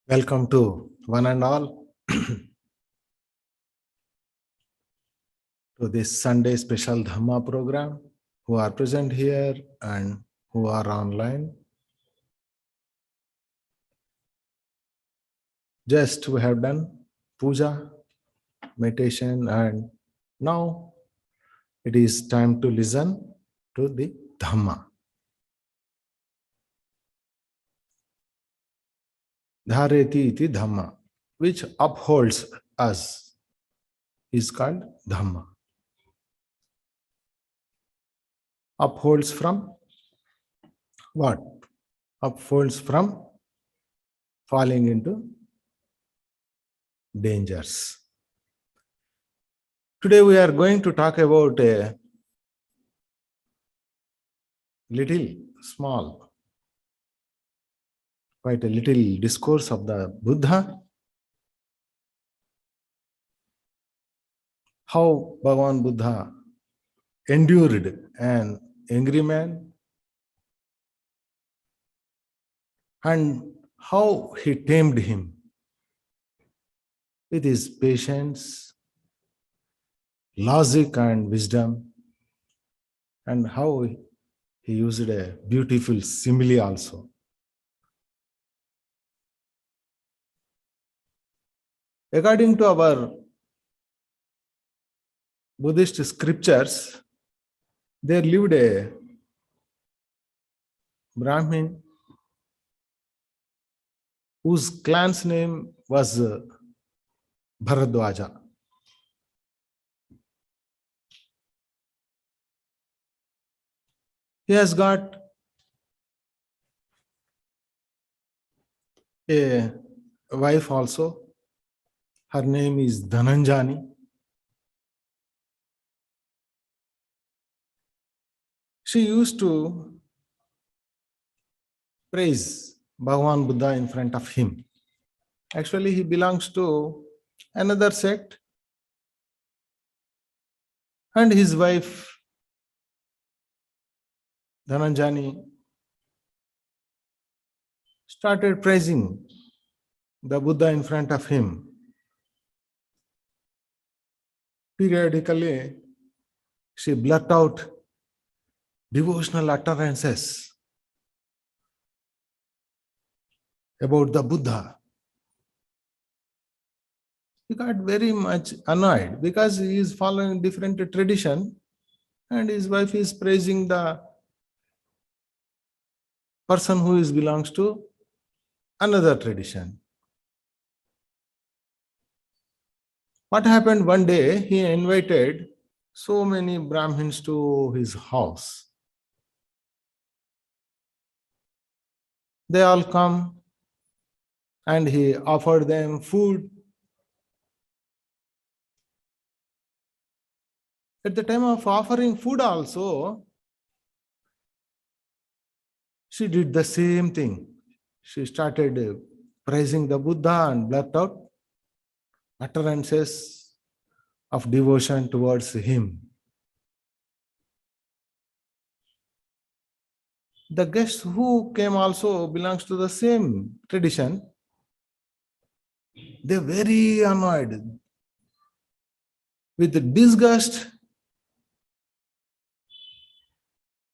Welcome to one and all to this Sunday special Dhamma program, who are present here and who are online. Just we have done puja, meditation, and now it is time to listen to the Dhamma. Dhareti iti Dhamma, which upholds us, is called Dhamma. Upholds from what? Upholds from falling into dangers. Today we are going to talk about a little small, quite a little discourse of the Buddha, how Bhagavan Buddha endured an angry man and how he tamed him with his patience, logic and wisdom, and how he used a beautiful simile also. According to our Buddhist scriptures, there lived a Brahmin whose clan's name was Bharadwaja. He has got a wife also. Her name is Dhananjani. She used to praise Bhagavan Buddha in front of him. Actually, he belongs to another sect, and his wife Dhananjani started praising the Buddha in front of him. Periodically, she blurted out devotional utterances about the Buddha. He got very much annoyed because he is following different tradition and his wife is praising the person who belongs to another tradition. What happened one day, he invited so many Brahmins to his house. They all come and he offered them food. At the time of offering food also, she did the same thing. She started praising the Buddha and blurted out utterances of devotion towards him. The guests who came also belongs to the same tradition. They very annoyed. With disgust,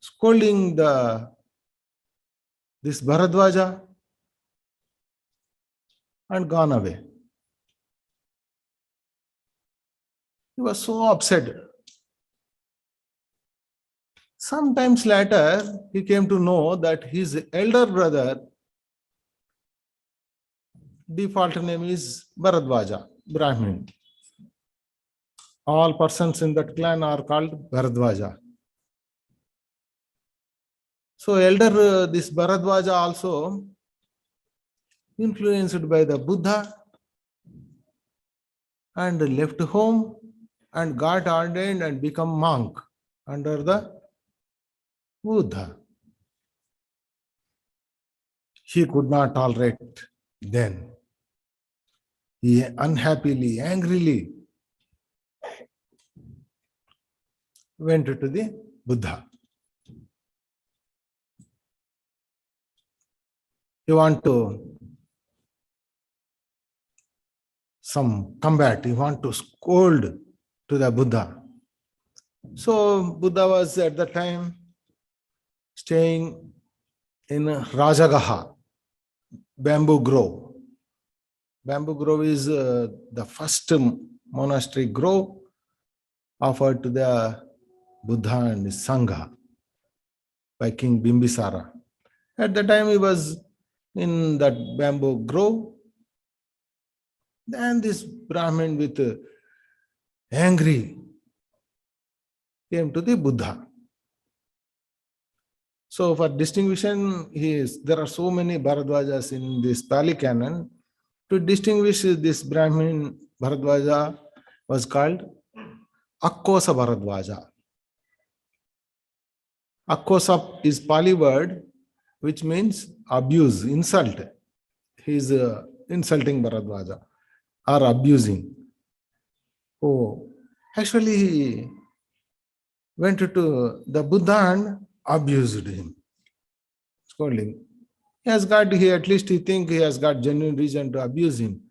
scolding this Bharadwaja and gone away. He was so upset. Sometimes later, he came to know that his elder brother, default name is Bharadwaja, Brahmin. All persons in that clan are called Bharadwaja. So elder this Bharadwaja also, influenced by the Buddha, and left home and got ordained and become monk under the Buddha. He could not tolerate then. He unhappily, angrily went to the Buddha. He want to some combat. He want to scold to the Buddha. So Buddha was at the time staying in Rajagaha, bamboo grove. Bamboo grove is the first monastery grove offered to the Buddha and Sangha by King Bimbisara. At the time he was in that bamboo grove. Then this Brahmin with angry came to the Buddha. So for distinguishing, there are so many Bharadwajas in this Pali canon. To distinguish this Brahmin Bharadwaja was called Akkosa Bharadwaja. Akkosa is Pali word which means abuse, insult. He is insulting Bharadwaja or abusing. Oh, actually he went to the Buddha and abused him, scolding. He at least he think he has got genuine reason to abuse him.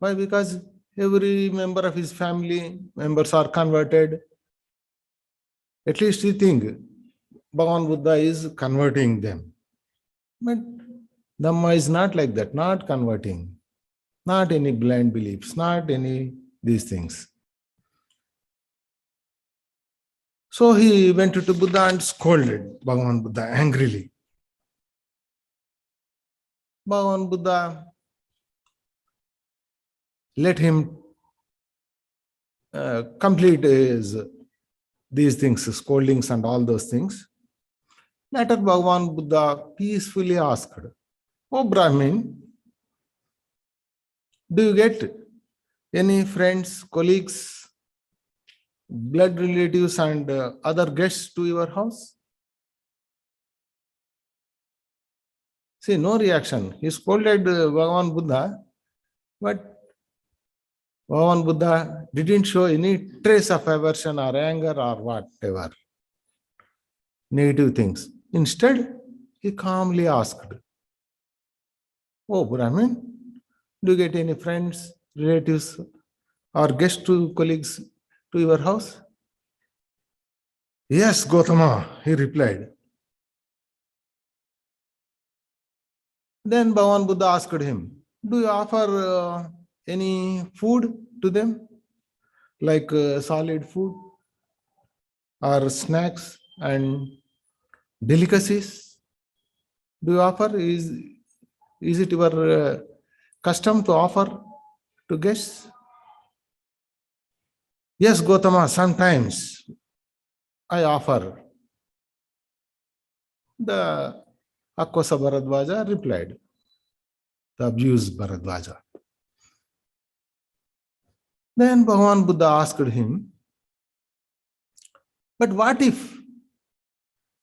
Why? Because every member of his family members are converted. At least he think Bhagavan Buddha is converting them. But Dhamma is not like that, not converting, not any blind beliefs, not any these things. So he went to Buddha and scolded Bhagavan Buddha angrily. Bhagavan Buddha let him complete these things, scoldings and all those things. Later Bhagavan Buddha peacefully asked, "Oh Brahmin, do you get any friends, colleagues, blood relatives and other guests to your house?" See, no reaction. He scolded Bhagavan Buddha, but Bhagavan Buddha didn't show any trace of aversion or anger or whatever negative things. Instead, he calmly asked, "Oh Brahmin, do you get any friends, relatives, or guests to colleagues to your house?" "Yes, Gautama," he replied. Then Bhagavan Buddha asked him, "Do you offer any food to them, like solid food or snacks and delicacies? Do you offer? Is it your custom to offer to guests?" "Yes, Gautama, sometimes I offer." The Akkosa Bharadwaja replied, the abused Bharadwaja. Then Bhagavan Buddha asked him, "But what if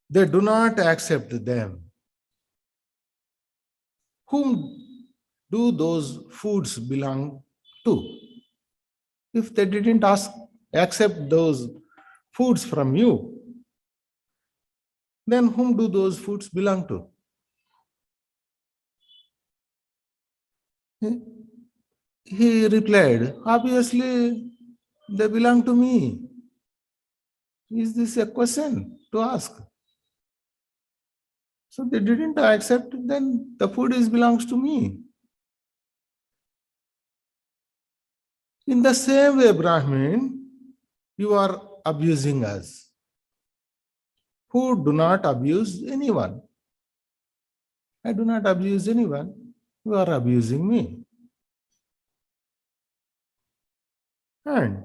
they do not accept them? Whom do those foods belong to? If they didn't accept those foods from you, then whom do those foods belong to?" He replied, "Obviously, they belong to me. Is this a question to ask?" So they didn't accept, then the food belongs to me. In the same way, Brahmin, you are abusing us, who do not abuse anyone. I do not abuse anyone. You are abusing me. And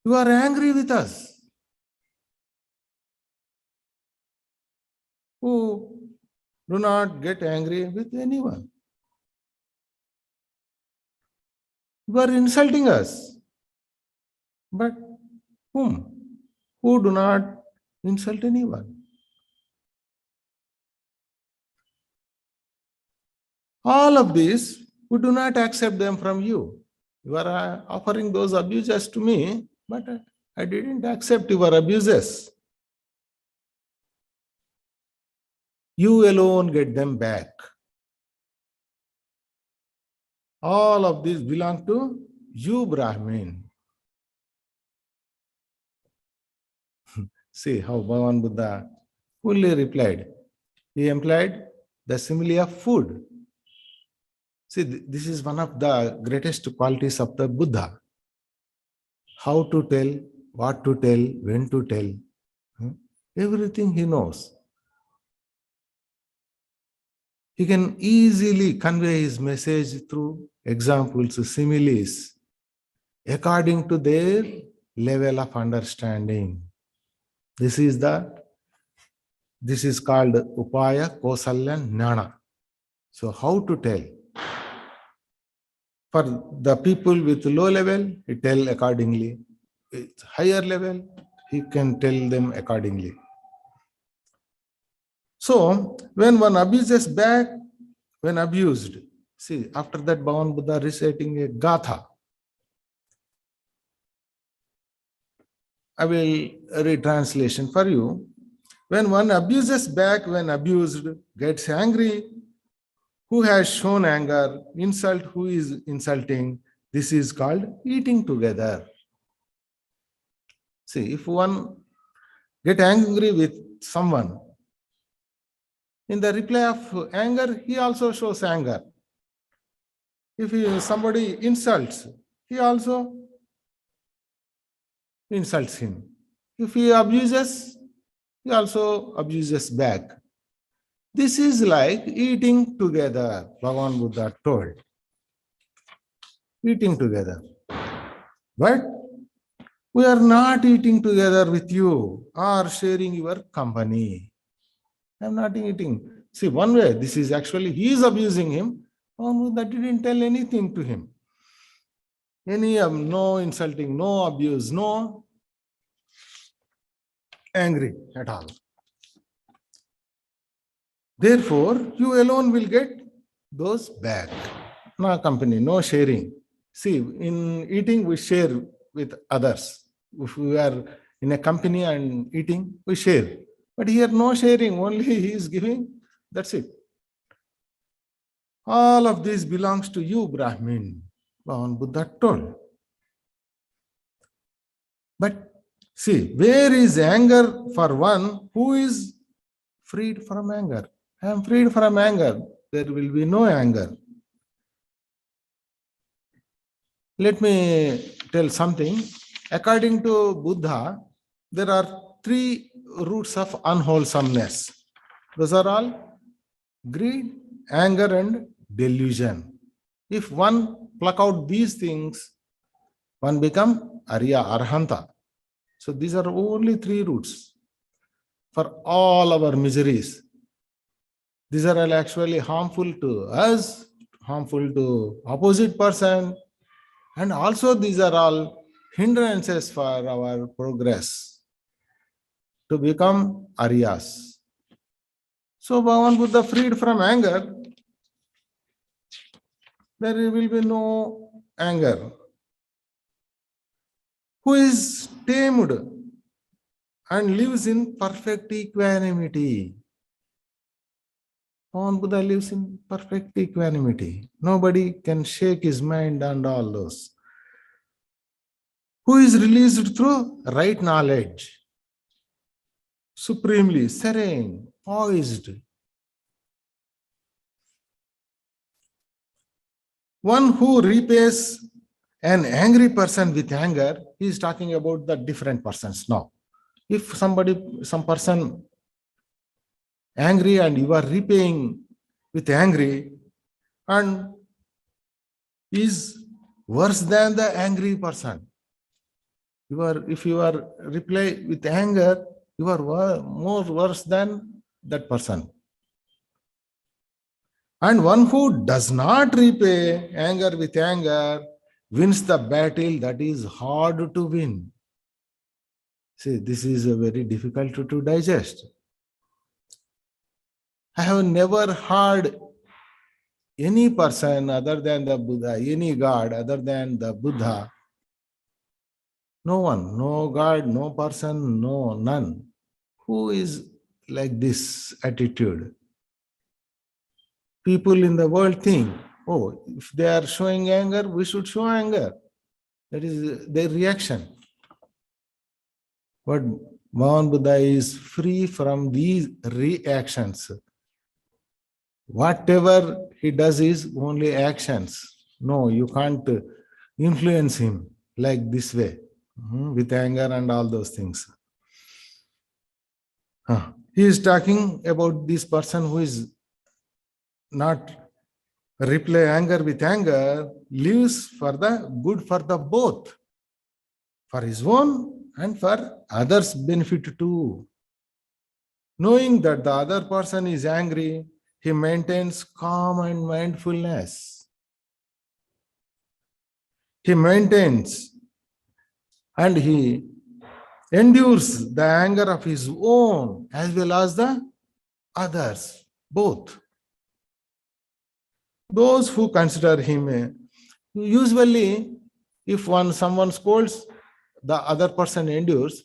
you are angry with us, who do not get angry with anyone. You are insulting us. But whom? Who do not insult anyone. All of these, we do not accept them from you. You are offering those abuses to me, but I didn't accept your abuses. You alone get them back. All of these belong to you, Brahmin. See how Bhagavan Buddha fully replied. He implied the simile of food. See, this is one of the greatest qualities of the Buddha. How to tell, what to tell, when to tell. Everything he knows. He can easily convey his message through examples, similes, according to their level of understanding. This is called Upaya Kausalya Jnana. So how to tell? For the people with low level, he tell accordingly. With higher level, he can tell them accordingly. So when one abuses back, when abused, see, after that Bhagavan Buddha reciting a gatha. I will read translation for you. When one abuses back, when abused, gets angry, who has shown anger, insult who is insulting, this is called eating together. See, if one get angry with someone, in the reply of anger, he also shows anger. If somebody insults, he also insults him. If he abuses, he also abuses back. This is like eating together, Bhagavan Buddha told. Eating together. But we are not eating together with you or sharing your company. I am not eating. See, one way, this is actually, he is abusing him. Bhagavan Buddha didn't tell anything to him. No insulting, no abuse, no angry at all. Therefore, you alone will get those back. No company, no sharing. See, in eating, we share with others. If we are in a company and eating, we share. But here, no sharing, only he is giving. That's it. All of this belongs to you, Brahmin. Bhagavan Buddha told. But see, where is anger for one who is freed from anger? I am freed from anger. There will be no anger. Let me tell something. According to Buddha, there are 3 roots of unwholesomeness. Those are all greed, anger, and delusion. If one pluck out these things, one become Arya, Arhanta. So these are only 3 roots for all our miseries. These are all actually harmful to us, harmful to opposite person, and also these are all hindrances for our progress to become Aryas. So Bhagavan Buddha freed from anger, there will be no anger. Who is tamed and lives in perfect equanimity. Bhagavan Buddha lives in perfect equanimity. Nobody can shake his mind and all those. Who is released through right knowledge, supremely serene, poised. One who repays an angry person with anger, he is talking about the different persons now. If some person angry and you are repaying with angry and is worse than the angry person. If you are reply with anger, you are more worse than that person. And one who does not repay anger with anger wins the battle that is hard to win. See, this is very difficult to digest. I have never heard any person other than the Buddha, any God other than the Buddha. No one, no God, no person, no none. Who is like this attitude? People in the world think Oh, if they are showing anger, we should show anger. That is their reaction. But Bhavan Buddha is free from these reactions. Whatever he does is only actions. No, you can't influence him like this way, with anger and all those things. He is talking about this person who is not reply anger with anger, lives for the good for the both, for his own and for others' benefit too. Knowing that the other person is angry, he maintains calm and mindfulness. He maintains and he endures the anger of his own as well as the others, both. Those who consider him, usually, if someone scolds, the other person endures,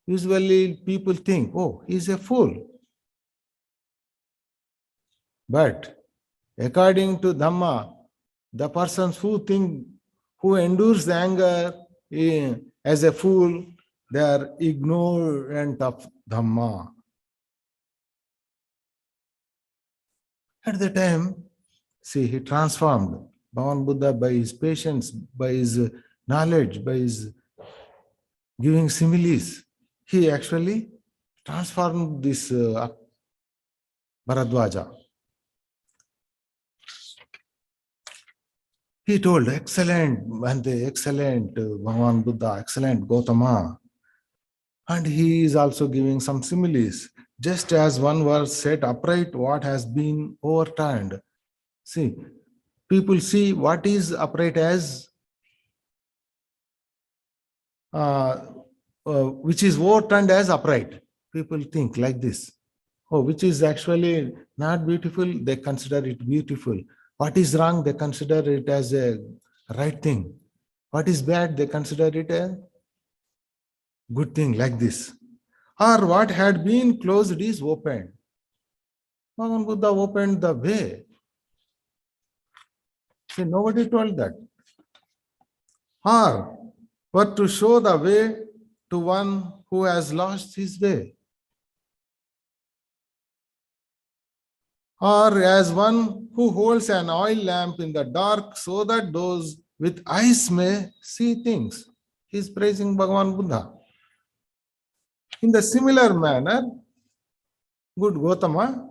usually people think, oh, he's a fool. But according to Dhamma, the persons who endures the anger as a fool, they are ignorant of Dhamma. At the time, see, he transformed Bhavan Buddha by his patience, by his knowledge, by his giving similes. He actually transformed this Bharadwaja. He told, excellent, Bhante, excellent, Bhagavan Buddha, excellent, Gautama. And he is also giving some similes. Just as one was set upright, what has been overturned. See, people see what is upright as, which is overturned as upright. People think like this. Oh, which is actually not beautiful, they consider it beautiful. What is wrong, they consider it as a right thing. What is bad, they consider it a good thing, like this. Or what had been closed is opened. Bhagavan Buddha opened the way. See, nobody told that. Or but to show the way to one who has lost his way. Or as one who holds an oil lamp in the dark so that those with eyes may see things. He is praising Bhagavan Buddha. In the similar manner, good Gautama,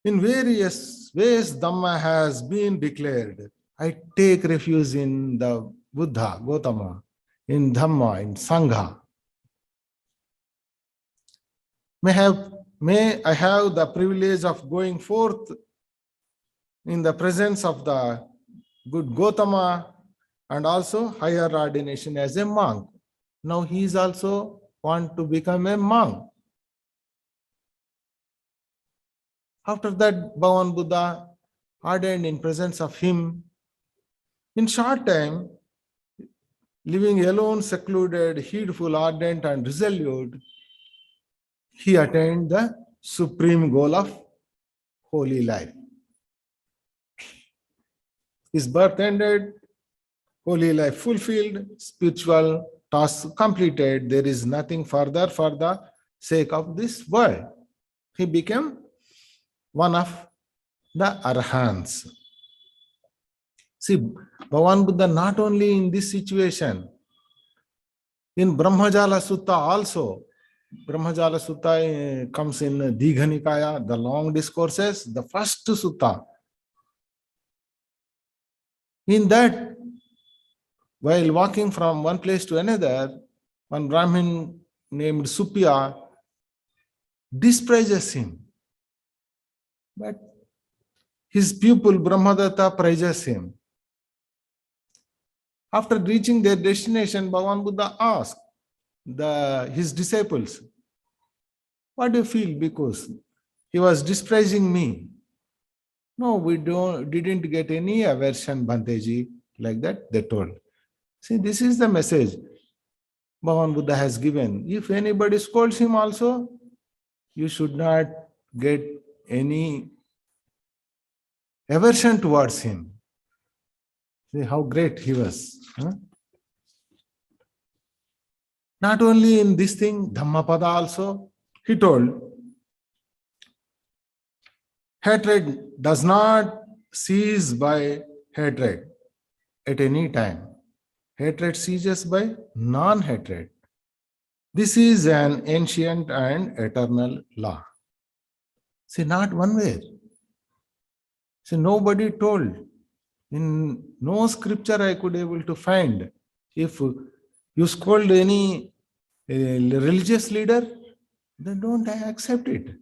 in various ways Dhamma has been declared. I take refuge in the Buddha, Gautama, in Dhamma, in Sangha. May I have the privilege of going forth in the presence of the good Gautama and also higher ordination as a monk. Now he is also want to become a monk. After that, Bhagavan Buddha ordained in presence of him. In short time, living alone, secluded, heedful, ardent, and resolute, he attained the supreme goal of holy life. His birth ended, holy life fulfilled, spiritual task completed. There is nothing further for the sake of this world. He became one of the Arhants. See, Bhagavan Buddha not only in this situation, in Brahmajala Sutta also, Brahmajala Sutta comes in Digha Nikaya, the long discourses, the first sutta. In that, while walking from one place to another, one Brahmin named Supya despises him. But his pupil Brahmadatta praises him. After reaching their destination, Bhagavan Buddha asked his disciples, what do you feel? Because he was despising me. No, we didn't get any aversion, Bhanteji, like that, they told. See, this is the message Bhagavan Buddha has given. If anybody scolds him also, you should not get any aversion towards him. See how great he was. Huh? Not only in this thing, Dhammapada also, he told, hatred does not cease by hatred at any time. Hatred ceases by non-hatred. This is an ancient and eternal law. See, not one way. See, nobody told. In no scripture I could able to find. If you scold any religious leader, then don't accept it.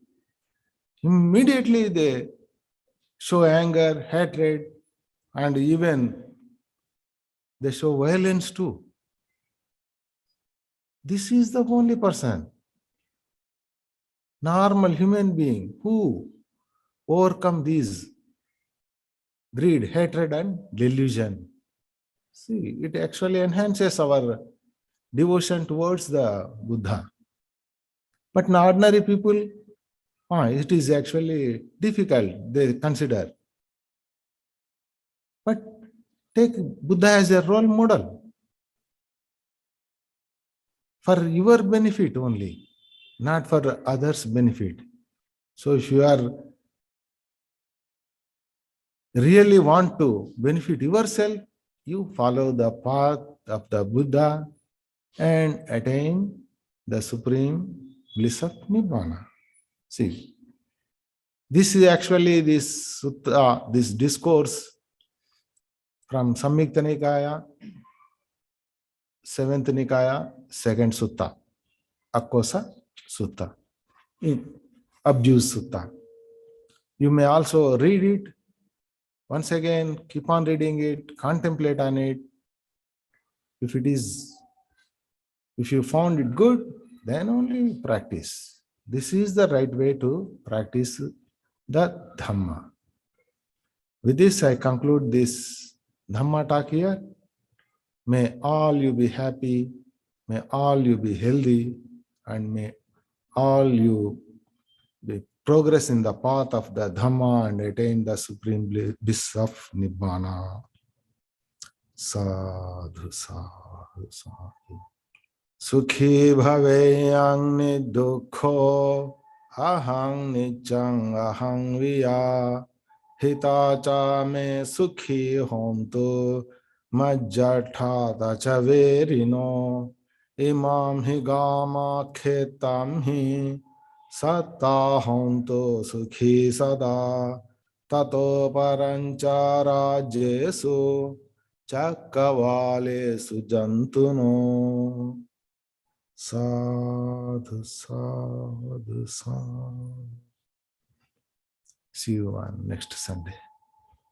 Immediately they show anger, hatred, and even they show violence too. This is the only person, normal human being, who overcome these greed, hatred, and delusion. See, it actually enhances our devotion towards the Buddha. But in ordinary people, it is actually difficult, they consider. But take Buddha as a role model for your benefit only, not for others' benefit. So if you are really want to benefit yourself, you follow the path of the Buddha and attain the supreme bliss of Nibbana. See, this is actually this sutta, this discourse from Samyukta Nikaya, 7th Nikaya, 2nd Sutta, Akkosa Sutta, Abuse Sutta. You may also read it. Once again, keep on reading it, contemplate on it. If you found it good, then only practice. This is the right way to practice the Dhamma. With this, I conclude this Dhamma talk here. May all you be happy, may all you be healthy, and may all you be progress in the path of the Dhamma and attain the supreme bliss of Nibbana. Sadhu, sadhu, sadhu. Sukhi bhaveyang nidukho ahang nichang ahang viya hita cha me sukhi hontu majjatha cha verino imam hi gama khetam hi satta hontu sukhi sada tato parancha rajyesu Chakkavalesu jantuno. Sadhu, sadhu, sadhu. See you on next Sunday.